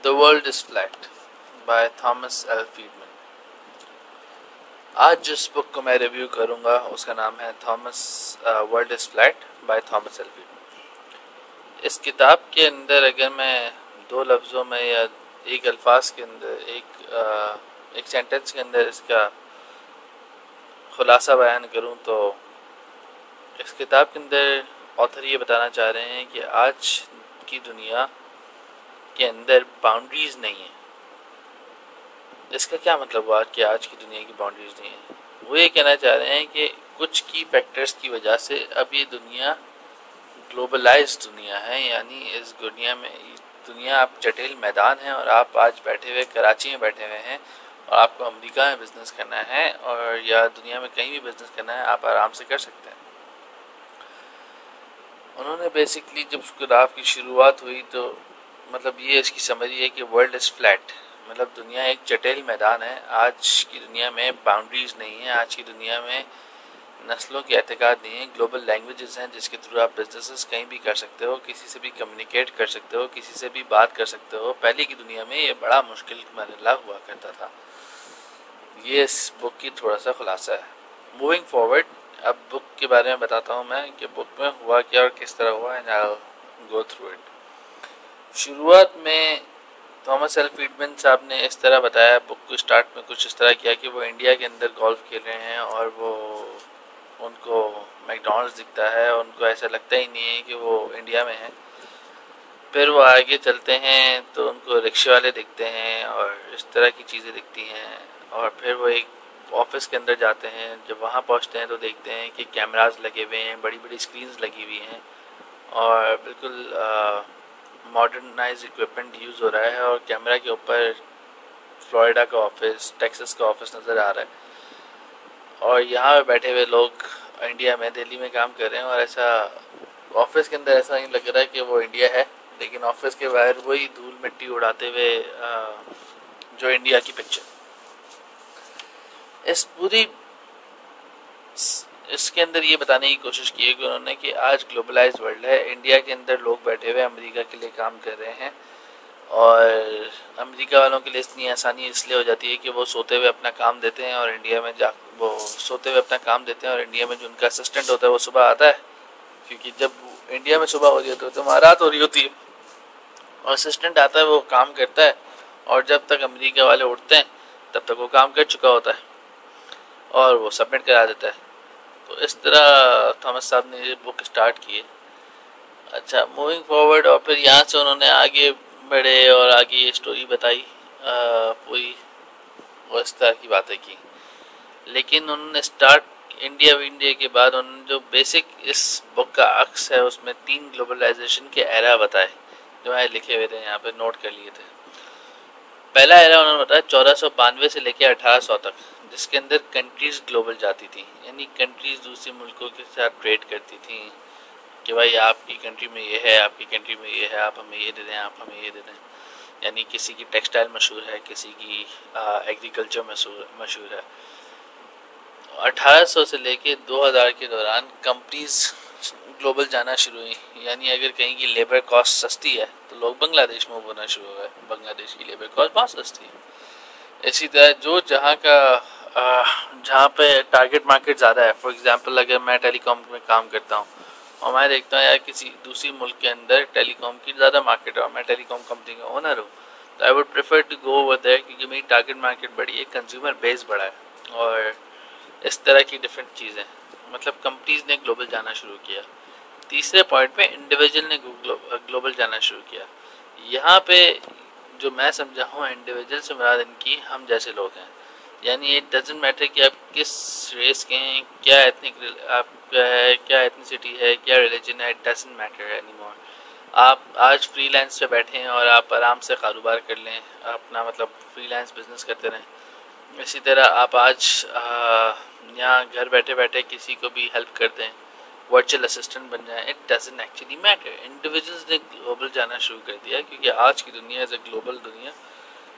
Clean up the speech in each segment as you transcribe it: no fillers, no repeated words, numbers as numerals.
The world is flat by Thomas L Friedman. आज जिस book को मैं रिव्यू करूंगा उसका नाम है world is flat by Thomas L Friedman. इस किताब के अंदर अगर मैं दो लफ्ज़ों में या एक अल्फाज के अंदर एक सेंटेंस के अंदर इसका खुलासा बयान करूं तो इस किताब के अंदर ऑथर ये बताना चाह रहे हैं कि आज की दुनिया के अंदर बाउंड्रीज नहीं है। इसका क्या मतलब हुआ कि आज की दुनिया की बाउंड्रीज नहीं है? वो ये कहना चाह रहे हैं कि कुछ की फैक्टर्स की वजह से अब ये दुनिया ग्लोबलाइज्ड दुनिया है, यानी इस दुनिया आप जटिल मैदान है और आप आज बैठे हुए कराची में बैठे हुए हैं और आपको अमेरिका में बिज़नेस करना है और या दुनिया में कहीं भी बिज़नेस करना है, आप आराम से कर सकते हैं। उन्होंने बेसिकली जब किताब की शुरुआत हुई तो मतलब ये इसकी समझी है कि वर्ल्ड इज़ फ्लैट, मतलब दुनिया एक जटिल मैदान है। आज की दुनिया में बाउंड्रीज नहीं है, आज की दुनिया में नस्लों की एतकाद नहीं है। ग्लोबल लैंग्वेजेस हैं जिसके थ्रू आप बिजनेसेस कहीं भी कर सकते हो, किसी से भी कम्युनिकेट कर सकते हो, किसी से भी बात कर सकते हो। पहले की दुनिया में ये बड़ा मुश्किल मरहला हुआ करता था। ये इस बुक की थोड़ा सा खुलासा है। मूविंग फॉरवर्ड, अब बुक के बारे में बताता हूँ मैं कि बुक में हुआ क्या और किस तरह हुआ, and I will go through it. शुरुआत में थॉमस एल फ्रीडमैन साहब ने इस तरह बताया बुक को स्टार्ट में कुछ इस तरह किया कि वो इंडिया के अंदर गोल्फ खेल रहे हैं और वो उनको मैकडॉनल्ड्स दिखता है, उनको ऐसा लगता ही नहीं है कि वो इंडिया में है। फिर वो आगे चलते हैं तो उनको रिक्शे वाले दिखते हैं और इस तरह की चीज़ें दिखती हैं। और फिर वो एक ऑफिस के अंदर जाते हैं। जब वहाँ पहुँचते हैं तो देखते हैं कि कैमरास लगे हुए हैं, बड़ी बड़ी स्क्रीन्स लगी हुई हैं और बिल्कुल मॉडर्नाइज इक्विपमेंट यूज़ हो रहा है और कैमरा के ऊपर फ्लोरिडा का ऑफिस, टेक्सास का ऑफिस नज़र आ रहा है और यहाँ पे बैठे हुए लोग इंडिया में, दिल्ली में काम कर रहे हैं और ऐसा ऑफिस के अंदर ऐसा नहीं लग रहा है कि वो इंडिया है, लेकिन ऑफिस के बाहर वही धूल मिट्टी उड़ाते हुए जो इंडिया की पिक्चर। इसके अंदर ये बताने की कोशिश की है कि उन्होंने कि आज ग्लोबलाइज वर्ल्ड है, इंडिया के अंदर लोग बैठे हुए अमेरिका के लिए काम कर रहे हैं और अमेरिका वालों के लिए इतनी आसानी इसलिए हो जाती है कि वो सोते हुए अपना काम देते हैं और इंडिया में वो सोते हुए अपना काम देते हैं और इंडिया में जो उनका असिस्टेंट होता है वो सुबह आता है, क्योंकि जब इंडिया में सुबह हो रही होती है तो वहाँ रात हो रही होती है और असिस्टेंट आता है, वो काम करता है और जब तक अमेरिका वाले उठते हैं तब तक वो काम कर चुका होता है और वो सबमिट करा देता है। तो इस तरह थॉमस साहब ने ये बुक स्टार्ट की है। अच्छा, मूविंग फॉरवर्ड, और फिर यहाँ से उन्होंने आगे बढ़े और आगे ये स्टोरी बताई पूरी और इस तरह की बातें की। लेकिन उन्होंने स्टार्ट इंडिया के बाद उन्होंने जो बेसिक इस बुक का अक्स है उसमें 3 ग्लोबलाइजेशन के एरा बताए जो मैं लिखे हुए थे, यहाँ पे नोट कर लिए थे। पहला एरा उन्होंने बताया 1492 से लेकर 1800 तक, जिसके अंदर कंट्रीज ग्लोबल जाती थी, यानी कंट्रीज दूसरे मुल्कों के साथ ट्रेड करती थी कि भाई आपकी कंट्री में ये है, आपकी कंट्री में ये है, आप हमें ये दे दें, आप हमें ये दे दें। यानी किसी की टेक्सटाइल मशहूर है, किसी की एग्रीकल्चर मशहूर है। 1800 से लेके 2000 के दौरान कंपनीज ग्लोबल जाना शुरू हुई, यानी अगर कहीं की लेबर कॉस्ट सस्ती है तो लोग बांग्लादेश में होना शुरू हो गए, बांग्लादेश की लेबर कॉस्ट बहुत सस्ती है। इसी तरह जो जहाँ पे टारगेट मार्केट ज़्यादा है, फॉर एग्जांपल अगर मैं टेलीकॉम में काम करता हूँ और मैं देखता हूँ यार किसी दूसरी मुल्क के अंदर टेलीकॉम की ज़्यादा मार्केट है और मैं टेलीकॉम कंपनी का ओनर हूँ, तो I would prefer to go over there, क्योंकि मेरी टारगेट मार्केट बड़ी है, कंज्यूमर बेस बड़ा है और इस तरह की डिफरेंट चीज़ें, मतलब कंपनीज ने ग्लोबल जाना शुरू किया। तीसरे पॉइंट पे इंडिविजुअल ने ग्लोबल जाना शुरू किया। यहाँ पे जो मैं समझा हूँ, इंडिविजुअल से मुराद इनकी हम जैसे लोग हैं, यानी इट डजंट मैटर कि आप किस रेस के हैं, क्या एथनिक आपका है, क्या एथनिसिटी है, क्या रिलीजन है, इट डजंट मैटर एनीमोर। आप आज फ्रीलांस पे बैठे हैं और आप आराम से कारोबार कर लें, अपना मतलब फ्रीलांस बिजनेस करते रहें। इसी तरह आप आज यहाँ घर बैठे बैठे किसी को भी हेल्प कर दें, वर्चुअल असिस्टेंट बन जाए, it doesn't actually matter. Individuals ने ग्लोबल जाना शुरू कर दिया क्योंकि आज की दुनिया इज़ अ ग्लोबल दुनिया।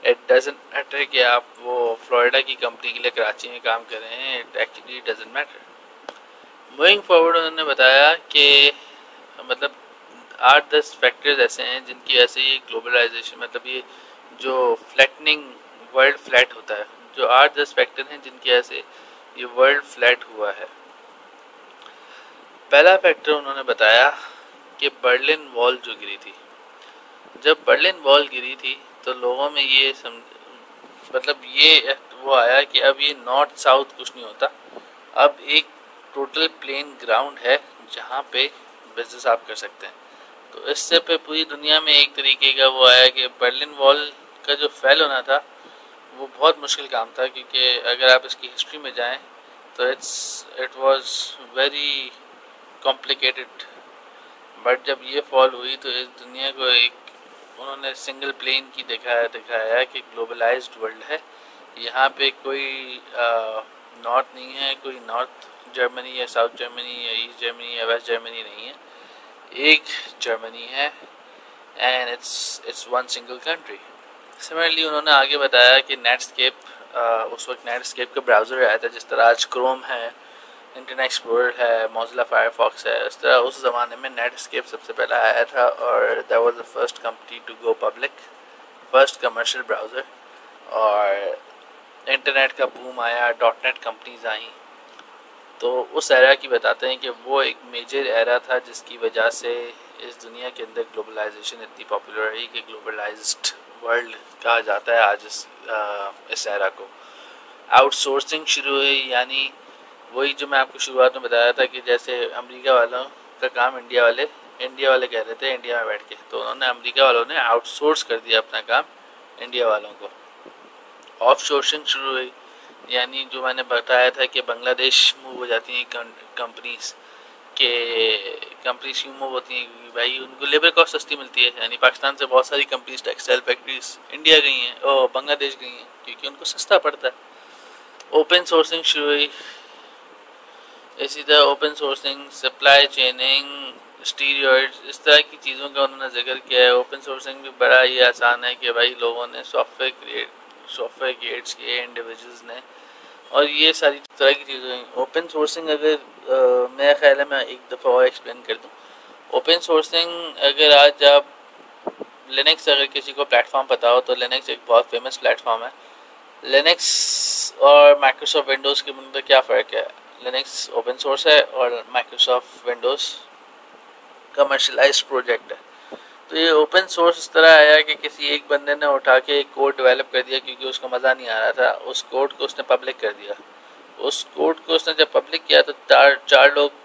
इट डजंट मैटर कि आप वो फ्लोरिडा की कंपनी के लिए कराची में काम कर रहे हैं, it actually doesn't matter. Moving forward, उन्होंने बताया कि मतलब 8-10 फैक्टर्स ऐसे हैं जिनकी वजह से ये ग्लोबलाइजेशन, मतलब ये जो फ्लैटनिंग, वर्ल्ड फ्लैट होता है, जो 8-10 फैक्टर हैं जिनकी वजह से ये वर्ल्ड फ्लैट हुआ है। पहला फैक्टर उन्होंने बताया कि बर्लिन वॉल जो गिरी थी, जब बर्लिन वॉल गिरी थी तो लोगों में ये मतलब ये वो आया कि अब ये नॉर्थ साउथ कुछ नहीं होता, अब एक टोटल प्लेन ग्राउंड है जहाँ पे बिजनेस आप कर सकते हैं। तो इससे पे पूरी दुनिया में एक तरीके का वो आया कि बर्लिन वॉल का जो फेल होना था वो बहुत मुश्किल काम था, क्योंकि अगर आप इसकी हिस्ट्री में जाएं तो it was very complicated. But जब ये फॉल हुई तो इस दुनिया को एक उन्होंने सिंगल प्लेन की दिखाया कि ग्लोबलाइज्ड वर्ल्ड है, यहाँ पे कोई नॉर्थ नहीं है, कोई नॉर्थ जर्मनी या साउथ जर्मनी या ईस्ट जर्मनी या वेस्ट जर्मनी नहीं है, एक जर्मनी है and it's one single country. Similarly उन्होंने आगे बताया कि नेटस्केप, उस वक्त नेटस्केप का ब्राउज़र आया था, जिस तरह आज क्रोम है, इंटरनेट एक्सप्लोरर है, मोजिला फायरफॉक्स है, इस तरह उस ज़माने में नेटस्केप सबसे पहला आया था और that was the first company to go public, first commercial browser. और इंटरनेट का बूम आया, डॉटनेट कंपनीज आई, तो उस एरा की बताते हैं कि वो एक मेजर एरा था जिसकी वजह से इस दुनिया के अंदर ग्लोबलाइजेशन इतनी पॉपुलर रही कि ग्लोबलाइज्ड वर्ल्ड कहा जाता है आज इस एरा को। आउटसोर्सिंग शुरू हुई, यानी वही जो मैं आपको शुरुआत में बताया था कि जैसे अमेरिका वालों का काम इंडिया वाले कह रहे थे इंडिया में बैठ के, तो उन्होंने अमेरिका वालों ने आउटसोर्स कर दिया अपना काम इंडिया वालों को। ऑफशोरिंग शुरू हुई, यानी जो मैंने बताया था कि बांग्लादेश मूव हो जाती हैं कंपनीज क्यों मूव होती हैं, क्योंकि भाई उनको लेबर कॉस्ट सस्ती मिलती है। यानी पाकिस्तान से बहुत सारी कंपनीज टेक्सटाइल फैक्ट्रीज इंडिया गई हैं और बांग्लादेश गई हैं क्योंकि उनको सस्ता पड़ता है। ओपन सोर्सिंग शुरू हुई, इसी तरह ओपन सोर्सिंग, सप्लाई चेनिंग, स्टीरियर्स, इस तरह की चीज़ों का उन्होंने जिक्र किया है। ओपन सोर्सिंग भी बड़ा ही आसान है कि भाई लोगों ने सॉफ्टवेयर क्रिएट्स किए इंडिविजुअल्स ने, और ये सारी तरह की चीज़ें। ओपन सोर्सिंग अगर मेरा ख्याल है मैं एक दफ़ा और एक्सप्लेन कर दूँ। ओपन सोर्सिंग अगर आज आप लिनक्स, अगर किसी को प्लेटफॉर्म पता हो तो लिनक्स एक बहुत फेमस प्लेटफॉर्म है। लिनक्स और माइक्रोसॉफ्ट विंडोज़ के अंदर क्या फ़र्क है? लिनक्स ओपन सोर्स है और माइक्रोसॉफ्ट विंडोज़ कमर्शलाइज्ड प्रोजेक्ट है। तो ये ओपन सोर्स इस तरह आया कि किसी एक बंदे ने उठा के एक कोड डेवलप कर दिया क्योंकि उसको मज़ा नहीं आ रहा था, उस कोड को उसने पब्लिक कर दिया। उस कोड को उसने जब पब्लिक किया तो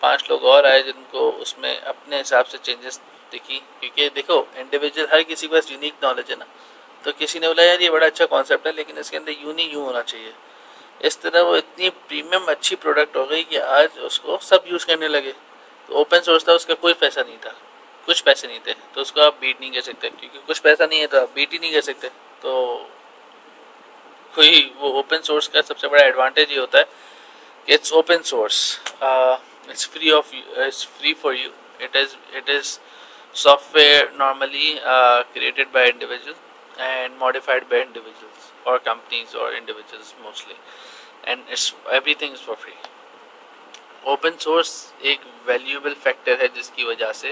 5 लोग और आए जिनको उसमें अपने हिसाब से चेंजेस दिखी, क्योंकि देखो इंडिविजुअल हर किसी के पास यूनिक नॉलेज है ना, तो किसी ने बोला यार ये बड़ा अच्छा कॉन्सेप्ट है लेकिन इसके अंदर यूं होना चाहिए। इस तरह वो इतनी प्रीमियम अच्छी प्रोडक्ट हो गई कि आज उसको सब यूज़ करने लगे। तो ओपन सोर्स था, उसका कोई पैसा नहीं था, कुछ पैसे नहीं थे, तो उसको आप बीट नहीं कर सकते, क्योंकि कुछ पैसा नहीं है तो आप बीट ही नहीं कर सकते। तो कोई वो ओपन सोर्स का सबसे बड़ा एडवांटेज ये होता है कि it's open source, it's free for you, it is software normally created by individuals and modified by individuals or companies or individuals mostly, and it's everything is for free. Open source एक valuable factor है जिसकी वजह से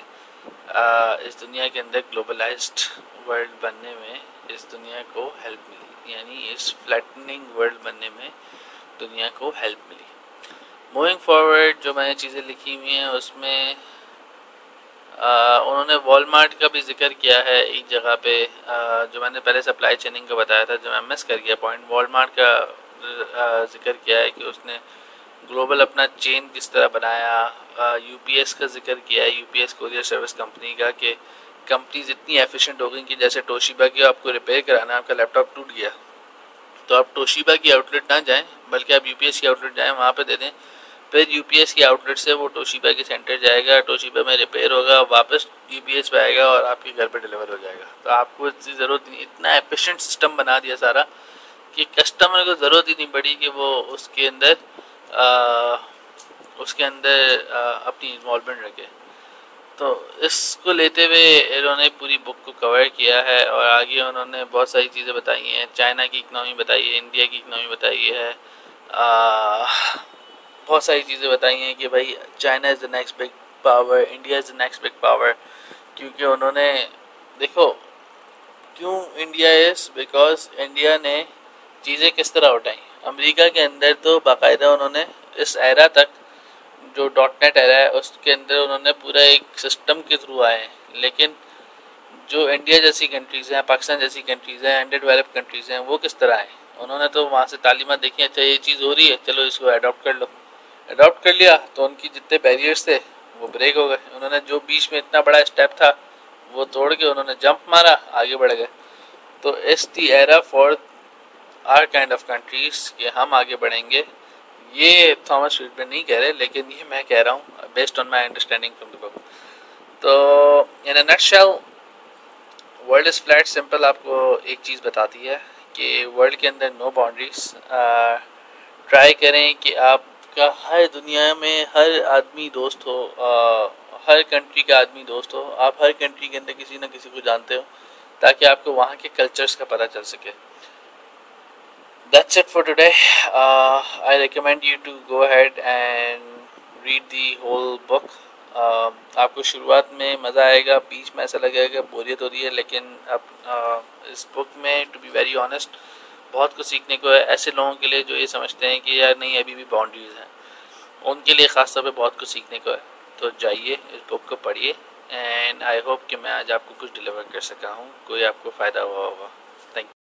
इस दुनिया के अंदर globalised world बनने में इस दुनिया को हेल्प मिली, यानी इस फ्लैटनिंग वर्ल्ड बनने में दुनिया को हेल्प मिली। मूविंग फॉरवर्ड जो मैंने चीज़ें लिखी हुई हैं उसमें उन्होंने वॉलमार्ट का भी जिक्र किया है एक जगह पे, जो मैंने पहले सप्लाई चेनिंग का बताया था, जो मैं मिस कर गया पॉइंट। वॉलमार्ट का जिक्र किया है कि उसने ग्लोबल अपना चेन किस तरह बनाया। यूपीएस का जिक्र किया है, यूपीएस कोरियर सर्विस कंपनी का, कि कंपनीज इतनी एफिशिएंट हो गई कि जैसे टोशिबा की आपको रिपेयर कराना, आपका लैपटॉप टूट गया तो आप टोशिबा की आउटलेट ना जाएं बल्कि आप यूपीएस की आउटलेट जाएं, वहाँ पे दे दें, फिर यूपीएस की आउटलेट से वो टोशिबा के सेंटर जाएगा, टोशिबा में रिपेयर होगा, वापस यूपीएस पे आएगा और आपके घर पे डिलीवर हो जाएगा। तो आपको इसकी ज़रूरत नहीं, इतना एफिशिएंट सिस्टम बना दिया सारा कि कस्टमर को ज़रूरत ही नहीं पड़ी कि वो उसके अंदर अपनी इन्वॉल्वमेंट रखे। तो इसको लेते हुए इन्होंने पूरी बुक को कवर किया है और आगे उन्होंने बहुत सारी चीज़ें बताई हैं। चाइना की इकनॉमी बताई है, इंडिया की इकनॉमी बताई है, बहुत सारी चीज़ें बताई हैं कि भाई China is the next big power, India is the next big power, क्योंकि उन्होंने देखो क्यों इंडिया इज़ बिकॉज इंडिया ने चीज़ें किस तरह उठाई। अमेरिका के अंदर तो बाकायदा उन्होंने इस एरा तक जो डॉट नेट एरा है उसके अंदर उन्होंने पूरा एक सिस्टम के थ्रू आए हैं। लेकिन जो इंडिया जैसी कंट्रीज़ हैं, पाकिस्तान जैसी कंट्रीज़ हैं, अंडर डेवलप्ड कंट्रीज़ हैं, वो किस तरह आए। उन्होंने तो वहाँ से तालीमात देखी, अच्छा ये चीज़ हो रही है चलो इसको अडॉप्ट कर लो। अडॉप्ट कर लिया तो उनकी जितने बैरियर्स थे वो ब्रेक हो गए। उन्होंने जो बीच में इतना बड़ा स्टेप था वो तोड़ के उन्होंने जंप मारा, आगे बढ़ गए। तो it's the era for our kind of countries कि हम आगे बढ़ेंगे। ये थॉमस फ्रीडमैन नहीं कह रहे, लेकिन ये मैं कह रहा हूँ based on my understanding from the book. तो in a nutshell world is flat simple आपको एक चीज़ बताती है कि वर्ल्ड के अंदर नो बाउंड्रीज। ट्राई करें कि आपका हर दुनिया में हर आदमी दोस्त हो, हर कंट्री का आदमी दोस्त हो। आप हर कंट्री के अंदर किसी न किसी को जानते हो ताकि आपको वहाँ के कल्चर्स का पता चल सके। That's it for today. I recommend you to go ahead and read the whole book. आपको शुरुआत में मज़ा आएगा, बीच में ऐसा लगेगा बोरियत हो रही है, लेकिन अब इस बुक में टू बी वेरी ऑनेस्ट बहुत कुछ सीखने को है। ऐसे लोगों के लिए जो ये समझते हैं कि यार नहीं अभी भी बाउंड्रीज हैं, उनके लिए ख़ास तौर पे बहुत कुछ सीखने को है। तो जाइए इस बुक को पढ़िए एंड आई होप कि मैं आज आपको कुछ डिलीवर कर सका हूँ, कोई आपको फ़ायदा हुआ होगा। Thank you.